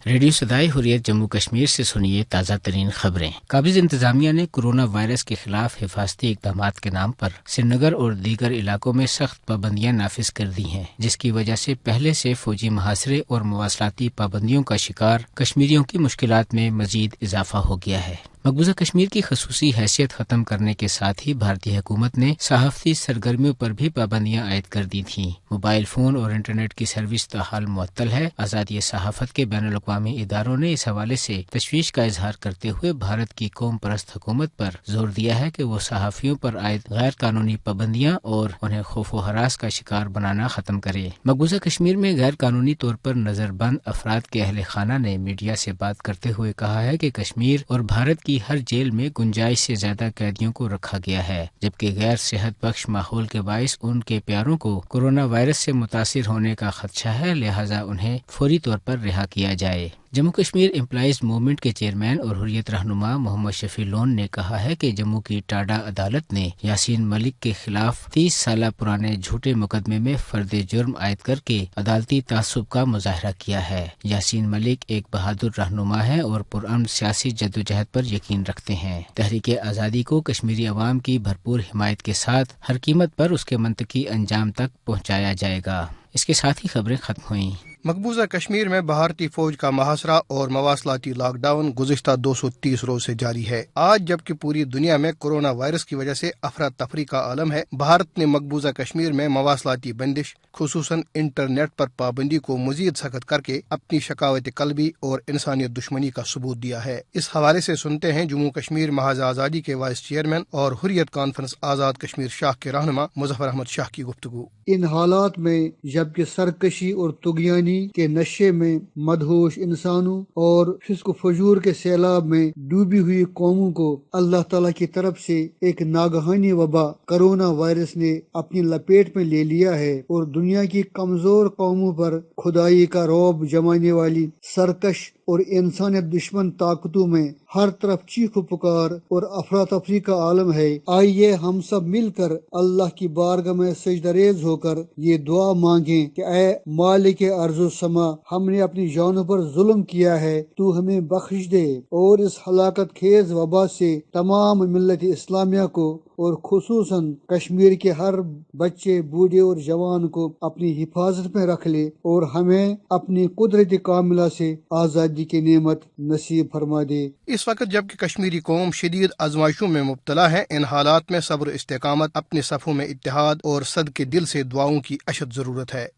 Radio صدائے حریت جموں کشمیر سے سنیے تازہ ترین خبریں۔ قابض انتظامیہ نے کورونا وائرس کے خلاف حفاظتی اقدامات کے نام پر سری نگر اور دیگر علاقوں میں سخت پابندیاں نافذ کر دی ہیں، جس کی وجہ سے پہلے سے فوجی محاصرے اور مواصلاتی پابندیوں کا شکار کشمیریوں کی مشکلات میں مزید اضافہ ہو گیا ہے۔ مقبوضہ کشمیر کی خصوصی حیثیت ختم کرنے کے ساتھ ہی بھارتی حکومت نے صحافتی سرگرمیوں پر بھی پابندیاں عائد کر دی تھیں۔ موبائل فون اور انٹرنیٹ کی سروس تاحال معطل ہے۔ آزادی صحافت کے بین الاقوامی اداروں نے اس حوالے سے تشویش کا اظہار کرتے ہوئے بھارت کی قوم پرست حکومت پر زور دیا ہے کہ وہ صحافیوں پر عائد غیر قانونی پابندیاں اور انہیں خوف و ہراس کا شکار بنانا ختم کرے۔ مقبوضہ کشمیر میں غیر قانونی طور پر نظر بند افراد کے اہل خانہ نے میڈیا سے بات کرتے ہوئے کہا ہے کہ کشمیر اور بھارت کی ہر جیل میں گنجائش سے زیادہ قیدیوں کو رکھا گیا ہے، جبکہ غیر صحت بخش ماحول کے باعث ان کے پیاروں کو کورونا وائرس سے متاثر ہونے کا خدشہ ہے، لہذا انہیں فوری طور پر رہا کیا جائے۔ جموں کشمیر امپلائیز موومنٹ کے چیئرمین اور حریت رہنما محمد شفیع لون نے کہا ہے کہ جموں کی ٹاڈا عدالت نے یاسین ملک کے خلاف 30 سالہ پرانے جھوٹے مقدمے میں فرد جرم عائد کر کے عدالتی تعصب کا مظاہرہ کیا ہے۔ یاسین ملک ایک بہادر رہنما ہے اور پرامن سیاسی جدوجہد پر یقین رکھتے ہیں۔ تحریک آزادی کو کشمیری عوام کی بھرپور حمایت کے ساتھ ہر قیمت پر اس کے منطقی انجام تک پہنچایا جائے گا۔ اس کے ساتھ ہی خبریں ختم ہوئیں۔ مقبوضہ کشمیر میں بھارتی فوج کا محاصرہ اور مواصلاتی لاک ڈاؤن گزشتہ 230 روز سے جاری ہے۔ آج جبکہ پوری دنیا میں کورونا وائرس کی وجہ سے افراتفری کا عالم ہے، بھارت نے مقبوضہ کشمیر میں مواصلاتی بندش خصوصاً انٹرنیٹ پر پابندی کو مزید سخت کر کے اپنی شقاوت قلبی اور انسانیت دشمنی کا ثبوت دیا ہے۔ اس حوالے سے سنتے ہیں جموں کشمیر محاذ آزادی کے وائس چیئرمین اور حریت کانفرنس آزاد کشمیر شاخ کے رہنما مظفر احمد شاہ کی گفتگو۔ ان حالات میں جبکہ سرکشی اور طغیانی کے نشے میں مدہوش انسانوں اور فسق و فجور کے سیلاب میں ڈوبی ہوئی قوموں کو اللہ تعالیٰ کی طرف سے ایک ناگہانی وبا کرونا وائرس نے اپنی لپیٹ میں لے لیا ہے اور دنیا کی کمزور قوموں پر خدائی کا رعب جمانے والی سرکش اور انسانیت دشمن طاقتوں میں ہر طرف چیخ و پکار اور افراتفری کا عالم ہے۔ آئیے ہم سب مل کر اللہ کی بارگاہ میں سجدہ ریز ہو کر یہ دعا مانگیں کہ اے مالک ارض و سما، ہم نے اپنی جانوں پر ظلم کیا ہے، تو ہمیں بخش دے اور اس ہلاکت خیز وبا سے تمام ملت اسلامیہ کو اور خصوصاً کشمیر کے ہر بچے، بوڑھے اور جوان کو اپنی حفاظت میں رکھ لے اور ہمیں اپنی قدرت کاملہ سے آزادی کی نعمت نصیب فرما دے۔ اس وقت جبکہ کشمیری قوم شدید آزمائشوں میں مبتلا ہے، ان حالات میں صبر و استقامت، اپنے صفوں میں اتحاد اور صدقے دل سے دعاؤں کی اشد ضرورت ہے۔